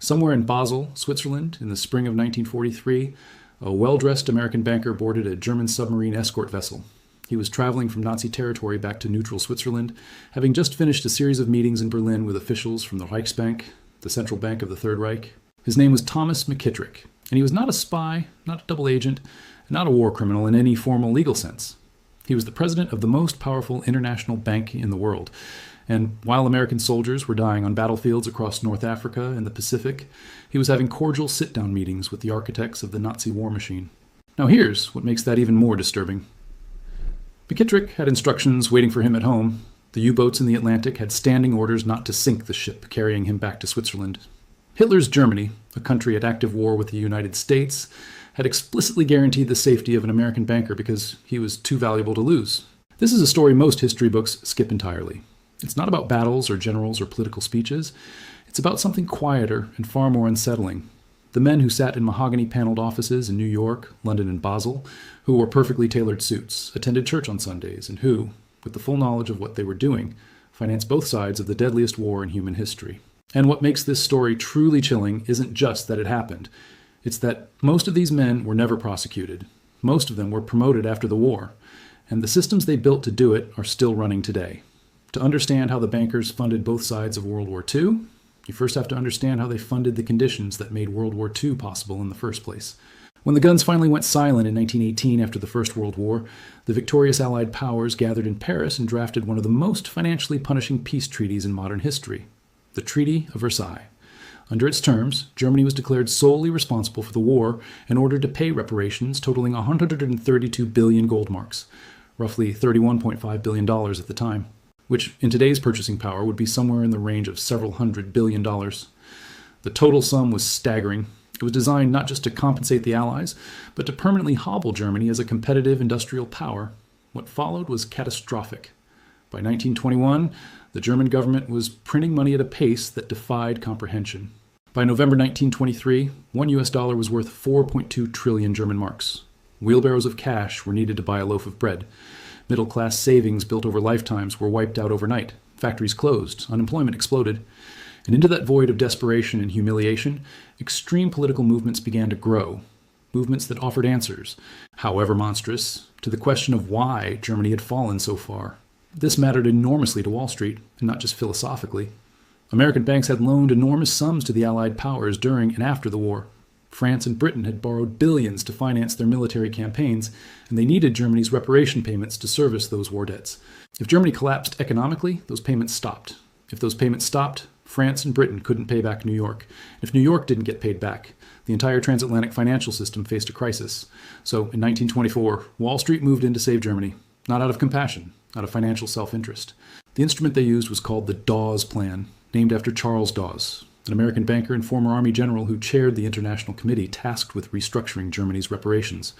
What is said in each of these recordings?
Somewhere in Basel, Switzerland, in the spring of 1943, a well-dressed American banker boarded a German submarine escort vessel. He was traveling from Nazi territory back to neutral Switzerland, having just finished a series of meetings in Berlin with officials from the Reichsbank, the central bank of the Third Reich. His name was Thomas McKittrick, and he was not a spy, not a double agent, and not a war criminal in any formal legal sense. He was the president of the most powerful international bank in the world, and while American soldiers were dying on battlefields across North Africa and the Pacific, he was having cordial sit-down meetings with the architects of the Nazi war machine. Now here's what makes that even more disturbing. McKittrick had instructions waiting for him at home. The U-boats in the Atlantic had standing orders not to sink the ship carrying him back to Switzerland. Hitler's Germany, a country at active war with the United States, had explicitly guaranteed the safety of an American banker because he was too valuable to lose. This is a story most history books skip entirely. It's not about battles or generals or political speeches. It's about something quieter and far more unsettling. The men who sat in mahogany-paneled offices in New York, London, and Basel, who wore perfectly tailored suits, attended church on Sundays, and who, with the full knowledge of what they were doing, financed both sides of the deadliest war in human history. And what makes this story truly chilling isn't just that it happened. It's that most of these men were never prosecuted. Most of them were promoted after the war. And the systems they built to do it are still running today. To understand how the bankers funded both sides of World War II, you first have to understand how they funded the conditions that made World War II possible in the first place. When the guns finally went silent in 1918 after the First World War, the victorious Allied powers gathered in Paris and drafted one of the most financially punishing peace treaties in modern history, the Treaty of Versailles. Under its terms, Germany was declared solely responsible for the war and ordered to pay reparations totaling 132 billion gold marks, roughly $31.5 billion at the time, which in today's purchasing power would be somewhere in the range of several $100 billion. The total sum was staggering. It was designed not just to compensate the Allies, but to permanently hobble Germany as a competitive industrial power. What followed was catastrophic. By 1921, the German government was printing money at a pace that defied comprehension. By November 1923, one US dollar was worth 4.2 trillion German marks. Wheelbarrows of cash were needed to buy a loaf of bread. Middle-class savings built over lifetimes were wiped out overnight. Factories closed. Unemployment exploded. And into that void of desperation and humiliation, extreme political movements began to grow. Movements that offered answers, however monstrous, to the question of why Germany had fallen so far. This mattered enormously to Wall Street, and not just philosophically. American banks had loaned enormous sums to the Allied powers during and after the war. France and Britain had borrowed billions to finance their military campaigns, and they needed Germany's reparation payments to service those war debts. If Germany collapsed economically, those payments stopped. If those payments stopped, France and Britain couldn't pay back New York. If New York didn't get paid back, the entire transatlantic financial system faced a crisis. So in 1924, Wall Street moved in to save Germany, not out of compassion, out of financial self-interest. The instrument they used was called the Dawes Plan, named after Charles Dawes, an American banker and former Army general who chaired the International Committee tasked with restructuring Germany's reparations.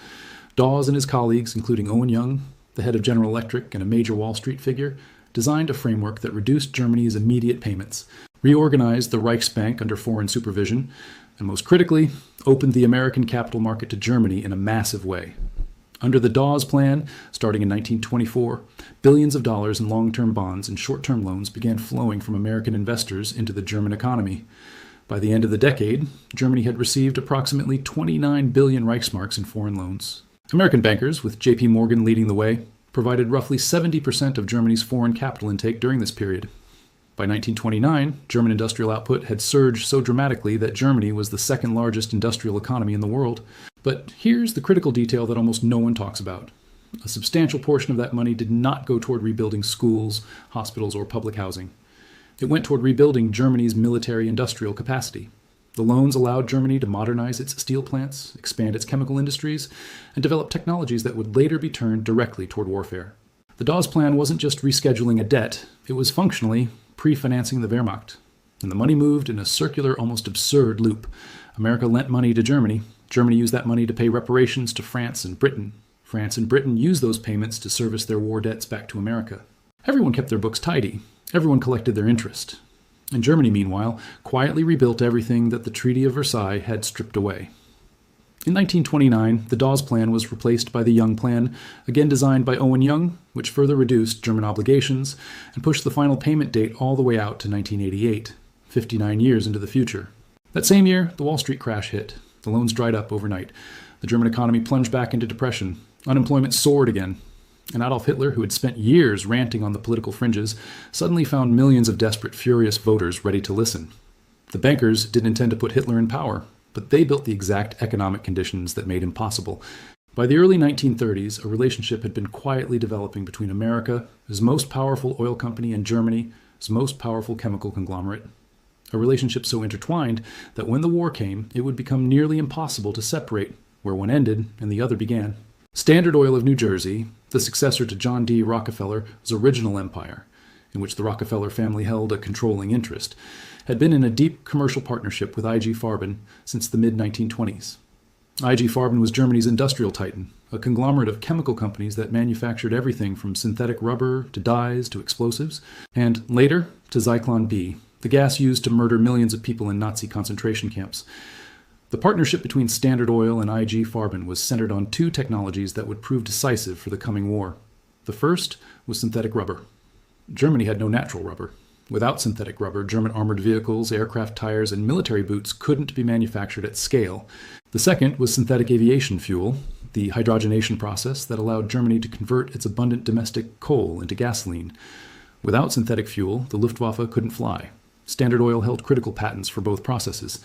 Dawes and his colleagues, including Owen Young, the head of General Electric and a major Wall Street figure, designed a framework that reduced Germany's immediate payments, reorganized the Reichsbank under foreign supervision, and most critically, opened the American capital market to Germany in a massive way. Under the Dawes Plan, starting in 1924, billions of dollars in long-term bonds and short-term loans began flowing from American investors into the German economy. By the end of the decade, Germany had received approximately 29 billion Reichsmarks in foreign loans. American bankers, with J.P. Morgan leading the way, provided roughly 70% of Germany's foreign capital intake during this period. By 1929, German industrial output had surged so dramatically that Germany was the second largest industrial economy in the world. But here's the critical detail that almost no one talks about. A substantial portion of that money did not go toward rebuilding schools, hospitals, or public housing. It went toward rebuilding Germany's military-industrial capacity. The loans allowed Germany to modernize its steel plants, expand its chemical industries, and develop technologies that would later be turned directly toward warfare. The Dawes Plan wasn't just rescheduling a debt, it was functionally pre-financing the Wehrmacht. And the money moved in a circular, almost absurd loop. America lent money to Germany. Germany used that money to pay reparations to France and Britain. France and Britain used those payments to service their war debts back to America. Everyone kept their books tidy. Everyone collected their interest. And Germany, meanwhile, quietly rebuilt everything that the Treaty of Versailles had stripped away. In 1929, the Dawes Plan was replaced by the Young Plan, again designed by Owen Young, which further reduced German obligations and pushed the final payment date all the way out to 1988, 59 years into the future. That same year, the Wall Street crash hit. The loans dried up overnight. The German economy plunged back into depression. Unemployment soared again. And Adolf Hitler, who had spent years ranting on the political fringes, suddenly found millions of desperate, furious voters ready to listen. The bankers didn't intend to put Hitler in power, but they built the exact economic conditions that made him possible. By the early 1930s, a relationship had been quietly developing between America, his most powerful oil company, and Germany, his most powerful chemical conglomerate. A relationship so intertwined that when the war came, it would become nearly impossible to separate where one ended and the other began. Standard Oil of New Jersey, the successor to John D. Rockefeller's original empire, in which the Rockefeller family held a controlling interest, had been in a deep commercial partnership with I.G. Farben since the mid-1920s. I.G. Farben was Germany's industrial titan, a conglomerate of chemical companies that manufactured everything from synthetic rubber to dyes to explosives, and later to Zyklon B, the gas used to murder millions of people in Nazi concentration camps. The partnership between Standard Oil and I.G. Farben was centered on two technologies that would prove decisive for the coming war. The first was synthetic rubber. Germany had no natural rubber. Without synthetic rubber, German armored vehicles, aircraft tires, and military boots couldn't be manufactured at scale. The second was synthetic aviation fuel, the hydrogenation process that allowed Germany to convert its abundant domestic coal into gasoline. Without synthetic fuel, the Luftwaffe couldn't fly. Standard Oil held critical patents for both processes.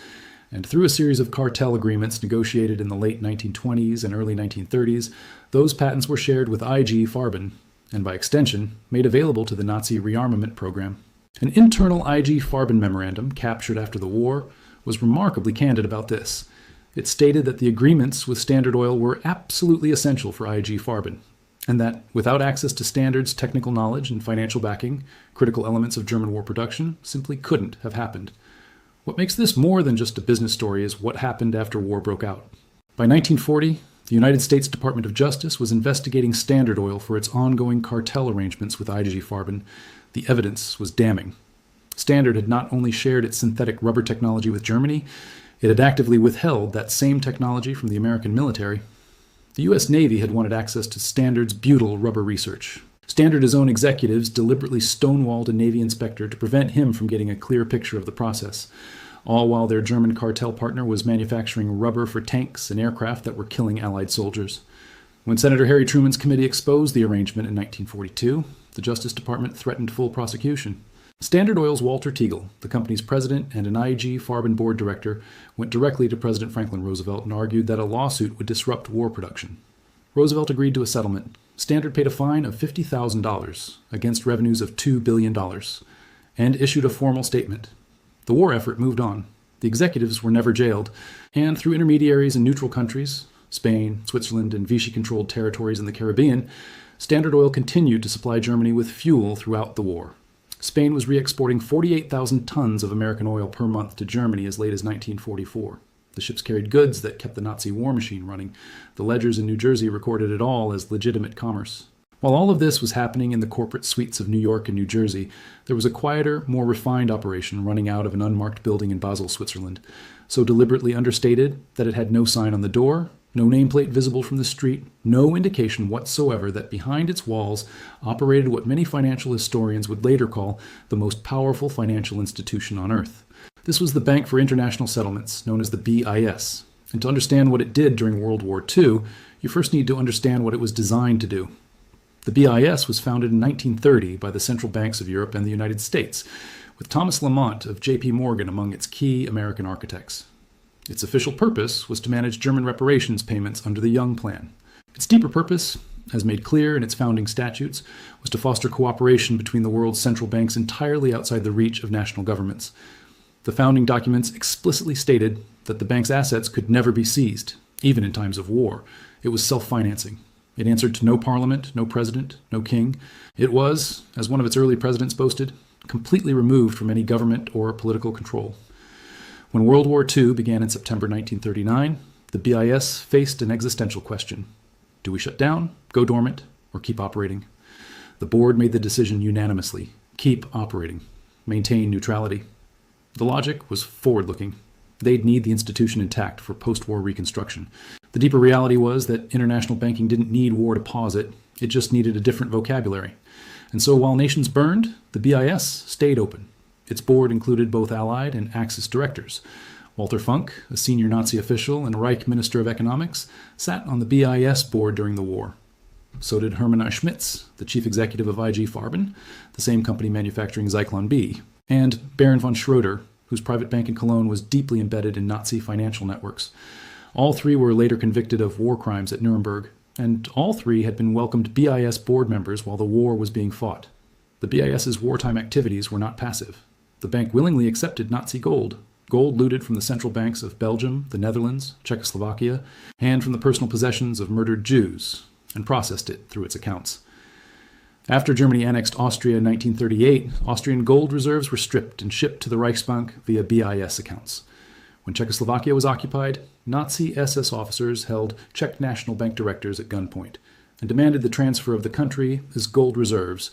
And through a series of cartel agreements negotiated in the late 1920s and early 1930s, those patents were shared with I.G. Farben, and by extension, made available to the Nazi rearmament program. An internal I.G. Farben memorandum, captured after the war, was remarkably candid about this. It stated that the agreements with Standard Oil were absolutely essential for I.G. Farben, and that without access to Standard's technical knowledge and financial backing, critical elements of German war production simply couldn't have happened. What makes this more than just a business story is what happened after war broke out. By 1940, the United States Department of Justice was investigating Standard Oil for its ongoing cartel arrangements with I.G. Farben. The evidence was damning. Standard had not only shared its synthetic rubber technology with Germany, it had actively withheld that same technology from the American military. The U.S. Navy had wanted access to Standard's butyl rubber research. Standard's own executives deliberately stonewalled a Navy inspector to prevent him from getting a clear picture of the process, all while their German cartel partner was manufacturing rubber for tanks and aircraft that were killing Allied soldiers. When Senator Harry Truman's committee exposed the arrangement in 1942, the Justice Department threatened full prosecution. Standard Oil's Walter Teagle, the company's president and an I.G. Farben board director, went directly to President Franklin Roosevelt and argued that a lawsuit would disrupt war production. Roosevelt agreed to a settlement. Standard paid a fine of $50,000 against revenues of $2 billion and issued a formal statement. The war effort moved on. The executives were never jailed, and through intermediaries in neutral countries, Spain, Switzerland, and Vichy-controlled territories in the Caribbean, Standard Oil continued to supply Germany with fuel throughout the war. Spain was re-exporting 48,000 tons of American oil per month to Germany as late as 1944. The ships carried goods that kept the Nazi war machine running. The ledgers in New Jersey recorded it all as legitimate commerce. While all of this was happening in the corporate suites of New York and New Jersey, there was a quieter, more refined operation running out of an unmarked building in Basel, Switzerland, so deliberately understated that it had no sign on the door, no nameplate visible from the street, no indication whatsoever that behind its walls operated what many financial historians would later call the most powerful financial institution on earth. This was the Bank for International Settlements, known as the BIS. And to understand what it did during World War II, you first need to understand what it was designed to do. The BIS was founded in 1930 by the central banks of Europe and the United States, with Thomas Lamont of J.P. Morgan among its key American architects. Its official purpose was to manage German reparations payments under the Young Plan. Its deeper purpose, as made clear in its founding statutes, was to foster cooperation between the world's central banks entirely outside the reach of national governments. The founding documents explicitly stated that the bank's assets could never be seized, even in times of war. It was self-financing. It answered to no parliament, no president, no king. It was, as one of its early presidents boasted, completely removed from any government or political control. When World War II began in September 1939, the BIS faced an existential question. Do we shut down, go dormant, or keep operating? The board made the decision unanimously. Keep operating. Maintain neutrality. The logic was forward-looking. They'd need the institution intact for post-war reconstruction. The deeper reality was that international banking didn't need war to pause it. It just needed a different vocabulary. And so while nations burned, the BIS stayed open. Its board included both Allied and Axis directors. Walter Funk, a senior Nazi official and Reich Minister of Economics, sat on the BIS board during the war. So did Hermann I. Schmitz, the chief executive of IG Farben, the same company manufacturing Zyklon B, and Baron von Schroeder, whose private bank in Cologne was deeply embedded in Nazi financial networks. All three were later convicted of war crimes at Nuremberg, and all three had been welcomed BIS board members while the war was being fought. The BIS's wartime activities were not passive. The bank willingly accepted Nazi gold looted from the central banks of Belgium, the Netherlands, Czechoslovakia, and from the personal possessions of murdered Jews, and processed it through its accounts. After Germany annexed Austria in 1938, Austrian gold reserves were stripped and shipped to the Reichsbank via BIS accounts. When Czechoslovakia was occupied, Nazi SS officers held Czech National Bank directors at gunpoint and demanded the transfer of the country as gold reserves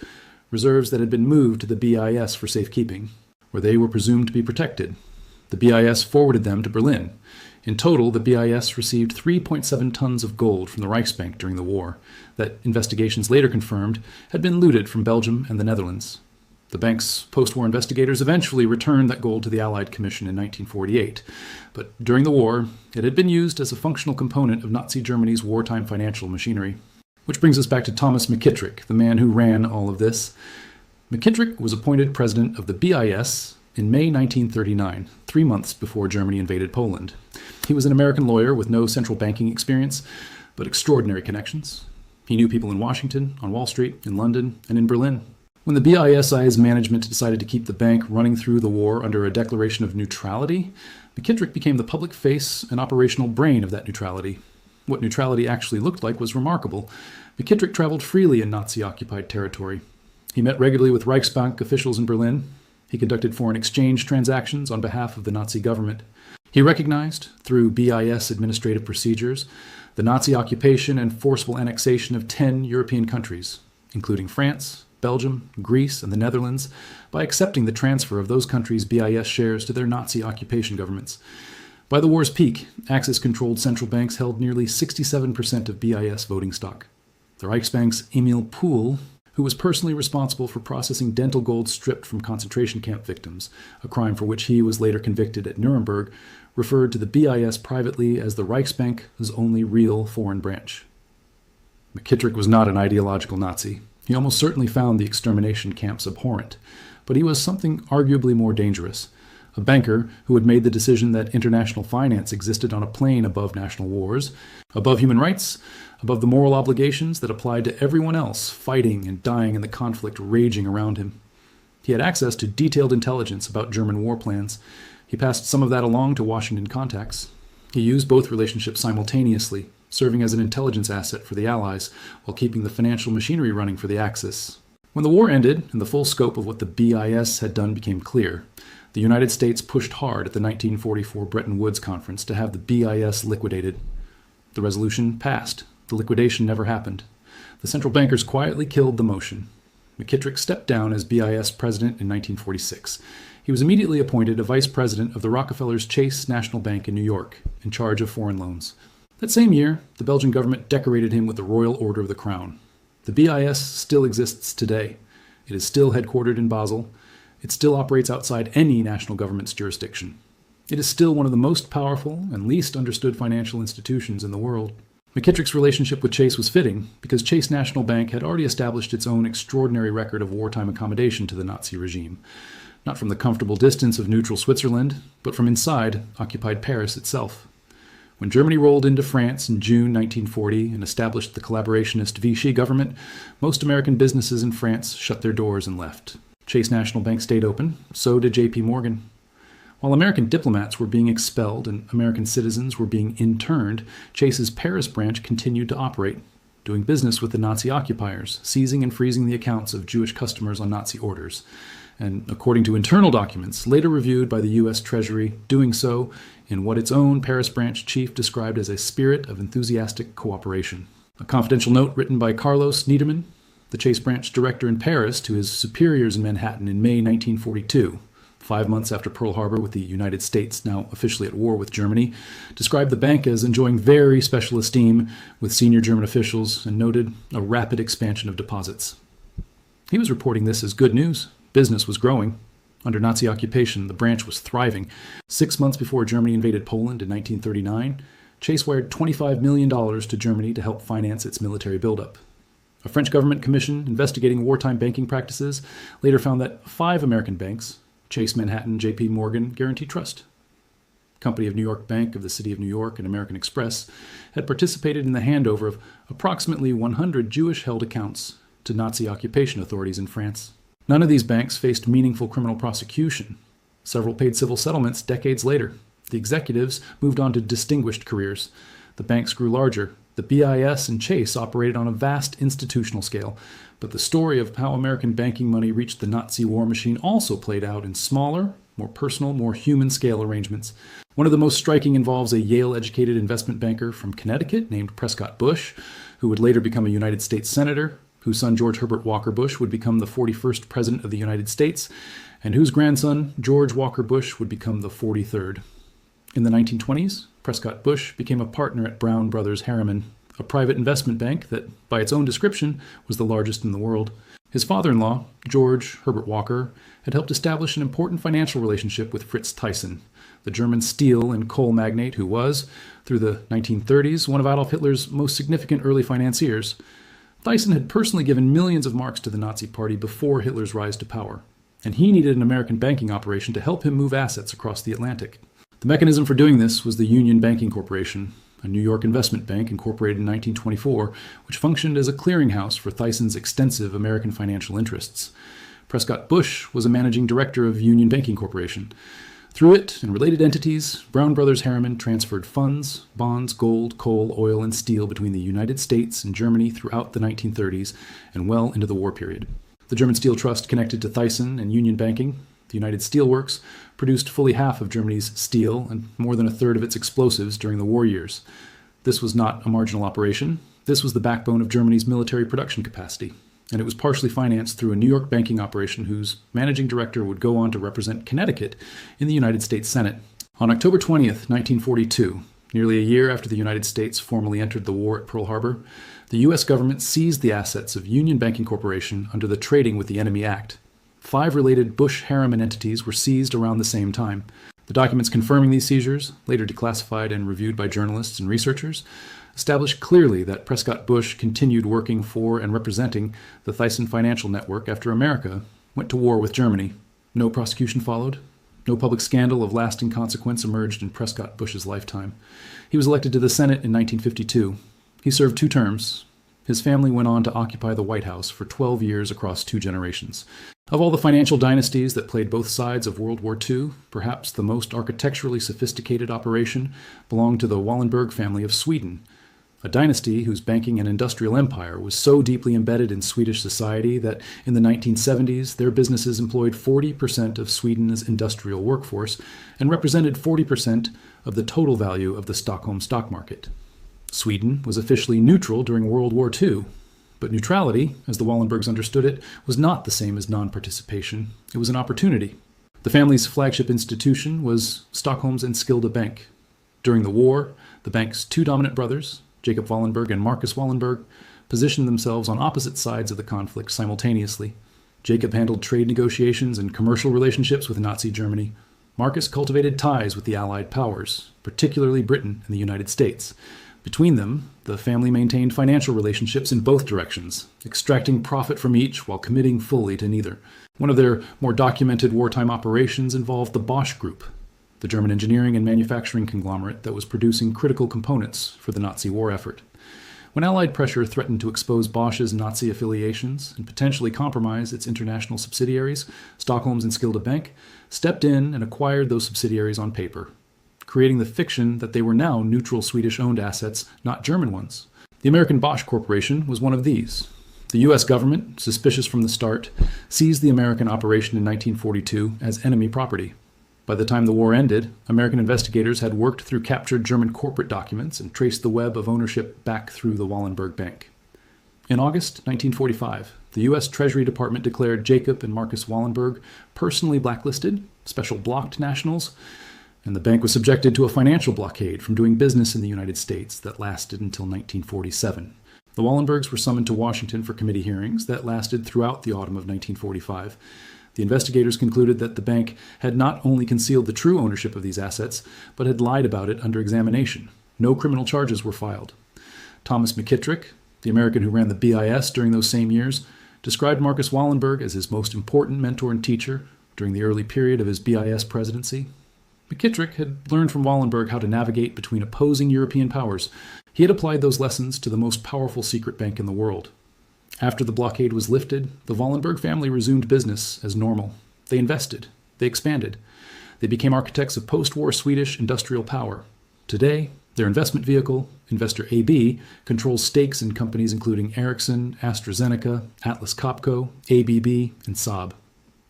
that had been moved to the BIS for safekeeping, where they were presumed to be protected. The BIS forwarded them to Berlin. In total, the BIS received 3.7 tons of gold from the Reichsbank during the war, that investigations later confirmed had been looted from Belgium and the Netherlands. The bank's post-war investigators eventually returned that gold to the Allied Commission in 1948, but during the war, it had been used as a functional component of Nazi Germany's wartime financial machinery. Which brings us back to Thomas McKittrick, the man who ran all of this. McKittrick was appointed president of the BIS in May 1939, 3 months before Germany invaded Poland. He was an American lawyer with no central banking experience, but extraordinary connections. He knew people in Washington, on Wall Street, in London, and in Berlin. When the BIS's management decided to keep the bank running through the war under a declaration of neutrality, McKittrick became the public face and operational brain of that neutrality. What neutrality actually looked like was remarkable. McKittrick traveled freely in Nazi-occupied territory. He met regularly with Reichsbank officials in Berlin. He conducted foreign exchange transactions on behalf of the Nazi government. He recognized, through BIS administrative procedures, the Nazi occupation and forcible annexation of 10 European countries, including France, Belgium, Greece, and the Netherlands, by accepting the transfer of those countries' BIS shares to their Nazi occupation governments. By the war's peak, Axis-controlled central banks held nearly 67% of BIS voting stock. The Reichsbank's Emil Pohl, who was personally responsible for processing dental gold stripped from concentration camp victims, a crime for which he was later convicted at Nuremberg, referred to the BIS privately as the Reichsbank's only real foreign branch. McKittrick was not an ideological Nazi. He almost certainly found the extermination camps abhorrent, but he was something arguably more dangerous. A banker who had made the decision that international finance existed on a plane above national wars, above human rights, above the moral obligations that applied to everyone else fighting and dying in the conflict raging around him. He had access to detailed intelligence about German war plans. He passed some of that along to Washington contacts. He used both relationships simultaneously, serving as an intelligence asset for the Allies while keeping the financial machinery running for the Axis. When the war ended and the full scope of what the BIS had done became clear, the United States pushed hard at the 1944 Bretton Woods Conference to have the BIS liquidated. The resolution passed. The liquidation never happened. The central bankers quietly killed the motion. McKittrick stepped down as BIS president in 1946. He was immediately appointed a vice president of the Rockefeller's Chase National Bank in New York, in charge of foreign loans. That same year, the Belgian government decorated him with the Royal Order of the Crown. The BIS still exists today. It is still headquartered in Basel. It still operates outside any national government's jurisdiction. It is still one of the most powerful and least understood financial institutions in the world. McKittrick's relationship with Chase was fitting because Chase National Bank had already established its own extraordinary record of wartime accommodation to the Nazi regime, not from the comfortable distance of neutral Switzerland, but from inside occupied Paris itself. When Germany rolled into France in June 1940 and established the collaborationist Vichy government, most American businesses in France shut their doors and left. Chase National Bank stayed open, so did J.P. Morgan. While American diplomats were being expelled and American citizens were being interned, Chase's Paris branch continued to operate, doing business with the Nazi occupiers, seizing and freezing the accounts of Jewish customers on Nazi orders, and, according to internal documents later reviewed by the U.S. Treasury, doing so in what its own Paris branch chief described as a spirit of enthusiastic cooperation. A confidential note written by Carlos Niederman, the Chase branch director in Paris, to his superiors in Manhattan in May 1942, 5 months after Pearl Harbor, with the United States now officially at war with Germany, described the bank as enjoying very special esteem with senior German officials and noted a rapid expansion of deposits. He was reporting this as good news. Business was growing. Under Nazi occupation, the branch was thriving. 6 months before Germany invaded Poland in 1939, Chase wired $25 million to Germany to help finance its military buildup. A French government commission investigating wartime banking practices later found that 5 American banks, Chase Manhattan, J.P. Morgan, Guaranty Trust, Company of New York Bank of the City of New York, and American Express, had participated in the handover of approximately 100 Jewish-held accounts to Nazi occupation authorities in France. None of these banks faced meaningful criminal prosecution. Several paid civil settlements decades later. The executives moved on to distinguished careers. The banks grew larger. The BIS and Chase operated on a vast institutional scale. But the story of how American banking money reached the Nazi war machine also played out in smaller, more personal, more human scale arrangements. One of the most striking involves a Yale-educated investment banker from Connecticut named Prescott Bush, who would later become a United States senator, whose son George Herbert Walker Bush would become the 41st President of the United States, and whose grandson George Walker Bush would become the 43rd. In the 1920s, Prescott Bush became a partner at Brown Brothers Harriman, a private investment bank that, by its own description, was the largest in the world. His father-in-law, George Herbert Walker, had helped establish an important financial relationship with Fritz Thyssen, the German steel and coal magnate who was, through the 1930s, one of Adolf Hitler's most significant early financiers. Thyssen had personally given millions of marks to the Nazi Party before Hitler's rise to power, and he needed an American banking operation to help him move assets across the Atlantic. The mechanism for doing this was the Union Banking Corporation, a New York investment bank incorporated in 1924, which functioned as a clearinghouse for Thyssen's extensive American financial interests. Prescott Bush was a managing director of Union Banking Corporation. Through it and related entities, Brown Brothers Harriman transferred funds, bonds, gold, coal, oil, and steel between the United States and Germany throughout the 1930s and well into the war period. The German Steel Trust connected to Thyssen and Union Banking, the United Steel Works, produced fully half of Germany's steel and more than a third of its explosives during the war years. This was not a marginal operation. This was the backbone of Germany's military production capacity, and it was partially financed through a New York banking operation whose managing director would go on to represent Connecticut in the United States Senate. On October 20th, 1942, nearly a year after the United States formally entered the war at Pearl Harbor, the U.S. government seized the assets of Union Banking Corporation under the Trading with the Enemy Act. 5 related Bush-Harriman entities were seized around the same time. The documents confirming these seizures, later declassified and reviewed by journalists and researchers, established clearly that Prescott Bush continued working for and representing the Thyssen financial network after America went to war with Germany. No prosecution followed. No public scandal of lasting consequence emerged in Prescott Bush's lifetime. He was elected to the Senate in 1952. He served 2 terms. His family went on to occupy the White House for 12 years across 2 generations. Of all the financial dynasties that played both sides of World War II, perhaps the most architecturally sophisticated operation belonged to the Wallenberg family of Sweden, a dynasty whose banking and industrial empire was so deeply embedded in Swedish society that in the 1970s their businesses employed 40% of Sweden's industrial workforce and represented 40% of the total value of the Stockholm stock market. Sweden was officially neutral during World War II, but neutrality, as the Wallenbergs understood it, was not the same as non-participation. It was an opportunity. The family's flagship institution was Stockholm's Enskilda Bank. During the war, the bank's 2 dominant brothers, Jacob Wallenberg and Marcus Wallenberg, positioned themselves on opposite sides of the conflict simultaneously. Jacob handled trade negotiations and commercial relationships with Nazi Germany. Marcus cultivated ties with the Allied powers, particularly Britain and the United States. Between them, the family maintained financial relationships in both directions, extracting profit from each while committing fully to neither. One of their more documented wartime operations involved the Bosch Group, the German engineering and manufacturing conglomerate that was producing critical components for the Nazi war effort. When Allied pressure threatened to expose Bosch's Nazi affiliations and potentially compromise its international subsidiaries, Stockholm's Enskilda Bank stepped in and acquired those subsidiaries on paper, creating the fiction that they were now neutral Swedish-owned assets, not German ones. The American Bosch Corporation was one of these. The U.S. government, suspicious from the start, seized the American operation in 1942 as enemy property. By the time the war ended, American investigators had worked through captured German corporate documents and traced the web of ownership back through the Wallenberg Bank. In August 1945, the U.S. Treasury Department declared Jacob and Marcus Wallenberg personally blacklisted, special blocked nationals, and the bank was subjected to a financial blockade from doing business in the United States that lasted until 1947. The Wallenbergs were summoned to Washington for committee hearings that lasted throughout the autumn of 1945. The investigators concluded that the bank had not only concealed the true ownership of these assets, but had lied about it under examination. No criminal charges were filed. Thomas McKittrick, the American who ran the BIS during those same years, described Marcus Wallenberg as his most important mentor and teacher during the early period of his BIS presidency. McKittrick had learned from Wallenberg how to navigate between opposing European powers. He had applied those lessons to the most powerful secret bank in the world. After the blockade was lifted, the Wallenberg family resumed business as normal. They invested. They expanded. They became architects of post-war Swedish industrial power. Today, their investment vehicle, Investor AB, controls stakes in companies including Ericsson, AstraZeneca, Atlas Copco, ABB, and Saab.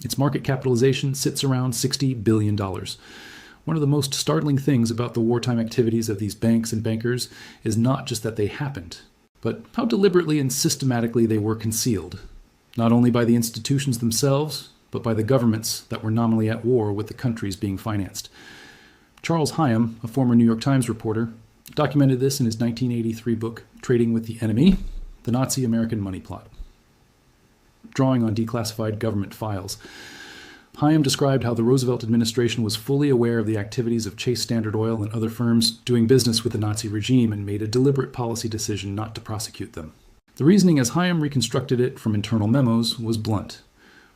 Its market capitalization sits around $60 billion. One of the most startling things about the wartime activities of these banks and bankers is not just that they happened, but how deliberately and systematically they were concealed, not only by the institutions themselves, but by the governments that were nominally at war with the countries being financed. Charles Hyam, a former New York Times reporter, documented this in his 1983 book, Trading with the Enemy, The Nazi-American Money Plot. Drawing on declassified government files, Hyam described how the Roosevelt administration was fully aware of the activities of Chase Standard Oil and other firms doing business with the Nazi regime and made a deliberate policy decision not to prosecute them. The reasoning, as Hyam reconstructed it from internal memos, was blunt.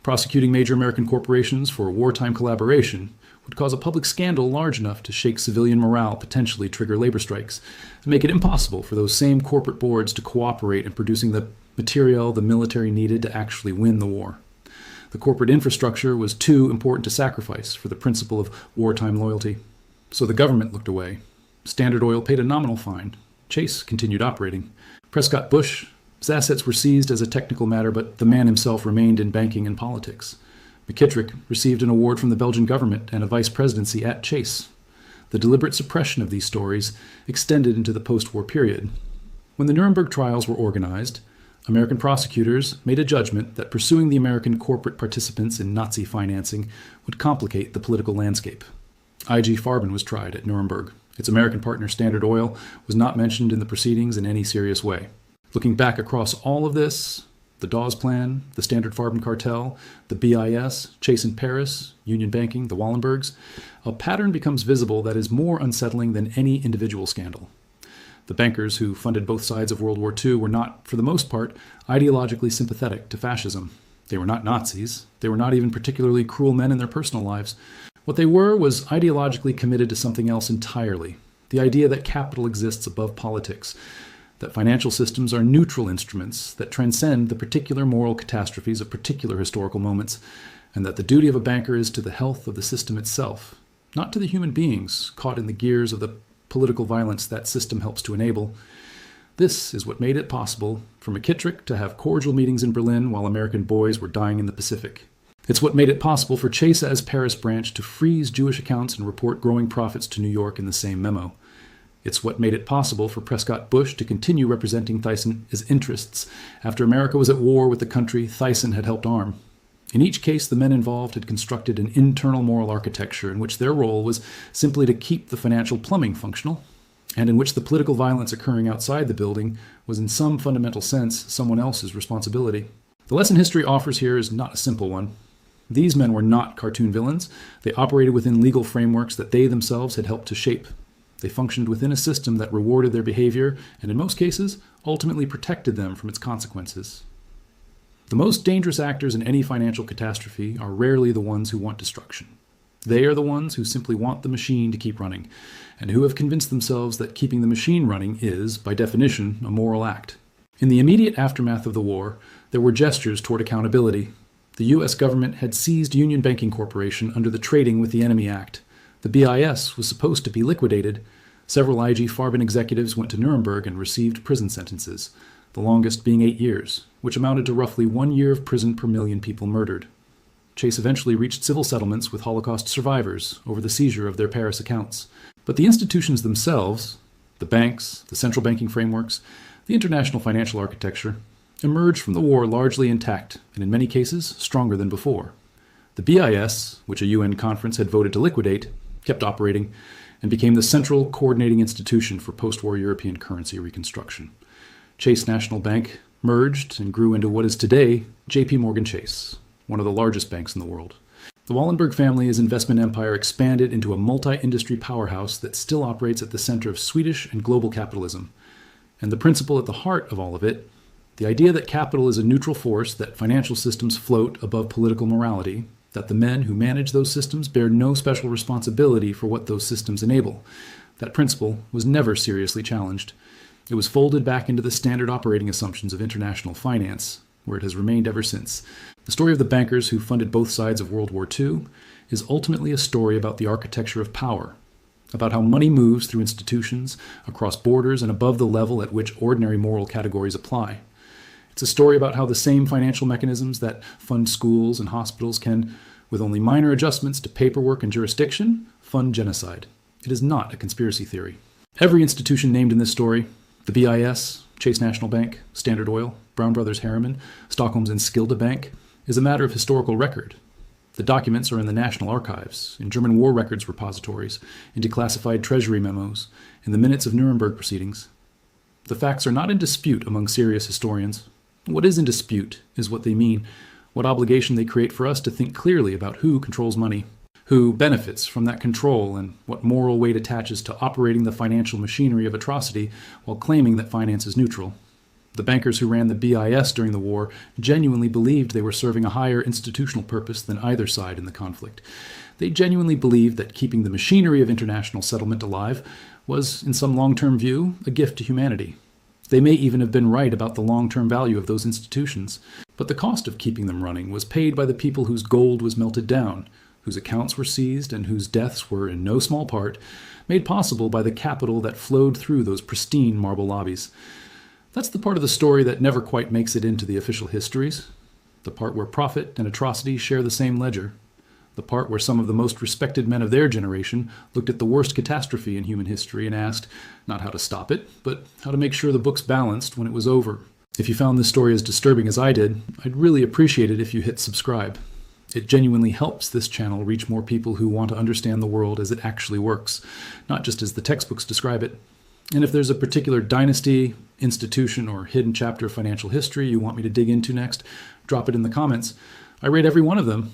Prosecuting major American corporations for wartime collaboration would cause a public scandal large enough to shake civilian morale, potentially trigger labor strikes, and make it impossible for those same corporate boards to cooperate in producing the materiel the military needed to actually win the war. The corporate infrastructure was too important to sacrifice for the principle of wartime loyalty. So the government looked away. Standard Oil paid a nominal fine. Chase continued operating. Prescott Bush's assets were seized as a technical matter, but the man himself remained in banking and politics. McKittrick received an award from the Belgian government and a vice presidency at Chase. The deliberate suppression of these stories extended into the post-war period. When the Nuremberg trials were organized, American prosecutors made a judgment that pursuing the American corporate participants in Nazi financing would complicate the political landscape. I.G. Farben was tried at Nuremberg. Its American partner Standard Oil was not mentioned in the proceedings in any serious way. Looking back across all of this, the Dawes Plan, the Standard Farben cartel, the BIS, Chase in Paris, Union Banking, the Wallenbergs, a pattern becomes visible that is more unsettling than any individual scandal. The bankers who funded both sides of World War II were not, for the most part, ideologically sympathetic to fascism. They were not Nazis. They were not even particularly cruel men in their personal lives. What they were was ideologically committed to something else entirely, the idea that capital exists above politics, that financial systems are neutral instruments that transcend the particular moral catastrophes of particular historical moments, and that the duty of a banker is to the health of the system itself, not to the human beings caught in the gears of the political violence that system helps to enable. This is what made it possible for McKittrick to have cordial meetings in Berlin while American boys were dying in the Pacific. It's what made it possible for Chase's Paris branch to freeze Jewish accounts and report growing profits to New York in the same memo. It's what made it possible for Prescott Bush to continue representing Thyssen's interests after America was at war with the country Thyssen had helped arm. In each case, the men involved had constructed an internal moral architecture in which their role was simply to keep the financial plumbing functional, and in which the political violence occurring outside the building was in some fundamental sense someone else's responsibility. The lesson history offers here is not a simple one. These men were not cartoon villains. They operated within legal frameworks that they themselves had helped to shape. They functioned within a system that rewarded their behavior and, in most cases, ultimately protected them from its consequences. The most dangerous actors in any financial catastrophe are rarely the ones who want destruction. They are the ones who simply want the machine to keep running, and who have convinced themselves that keeping the machine running is, by definition, a moral act. In the immediate aftermath of the war, there were gestures toward accountability. The U.S. government had seized Union Banking Corporation under the Trading with the Enemy Act. The BIS was supposed to be liquidated. Several I.G. Farben executives went to Nuremberg and received prison sentences, the longest being 8 years, which amounted to roughly 1 year of prison per million people murdered. Chase eventually reached civil settlements with Holocaust survivors over the seizure of their Paris accounts. But the institutions themselves, the banks, the central banking frameworks, the international financial architecture, emerged from the war largely intact, and in many cases, stronger than before. The BIS, which a UN conference had voted to liquidate, kept operating, and became the central coordinating institution for post-war European currency reconstruction. Chase National Bank merged and grew into what is today J.P. Morgan Chase. one of the largest banks in the world. The Wallenberg family's investment empire expanded into a multi-industry powerhouse that still operates at the center of Swedish and global capitalism. And the principle at the heart of all of it, the idea that capital is a neutral force, that financial systems float above political morality, that the men who manage those systems bear no special responsibility for what those systems enable. That principle was never seriously challenged. It was folded back into the standard operating assumptions of international finance, where it has remained ever since. The story of the bankers who funded both sides of World War II is ultimately a story about the architecture of power, about how money moves through institutions, across borders, and above the level at which ordinary moral categories apply. It's a story about how the same financial mechanisms that fund schools and hospitals can, with only minor adjustments to paperwork and jurisdiction, fund genocide. It is not a conspiracy theory. Every institution named in this story, the BIS, Chase National Bank, Standard Oil, Brown Brothers Harriman, Stockholm's Enskilda Bank, is a matter of historical record. The documents are in the National Archives, in German war records repositories, in declassified treasury memos, in the minutes of Nuremberg proceedings. The facts are not in dispute among serious historians. What is in dispute is what they mean, what obligation they create for us to think clearly about who controls money, who benefits from that control, and what moral weight attaches to operating the financial machinery of atrocity while claiming that finance is neutral. The bankers who ran the BIS during the war genuinely believed they were serving a higher institutional purpose than either side in the conflict. They genuinely believed that keeping the machinery of international settlement alive was, in some long-term view, a gift to humanity. They may even have been right about the long-term value of those institutions, but the cost of keeping them running was paid by the people whose gold was melted down, whose accounts were seized, and whose deaths were, in no small part, made possible by the capital that flowed through those pristine marble lobbies. That's the part of the story that never quite makes it into the official histories, the part where profit and atrocity share the same ledger, the part where some of the most respected men of their generation looked at the worst catastrophe in human history and asked not how to stop it, but how to make sure the book's balanced when it was over. If you found this story as disturbing as I did, I'd really appreciate it if you hit subscribe. It genuinely helps this channel reach more people who want to understand the world as it actually works, not just as the textbooks describe it. And if there's a particular dynasty, institution, or hidden chapter of financial history you want me to dig into next, drop it in the comments. I rate every one of them,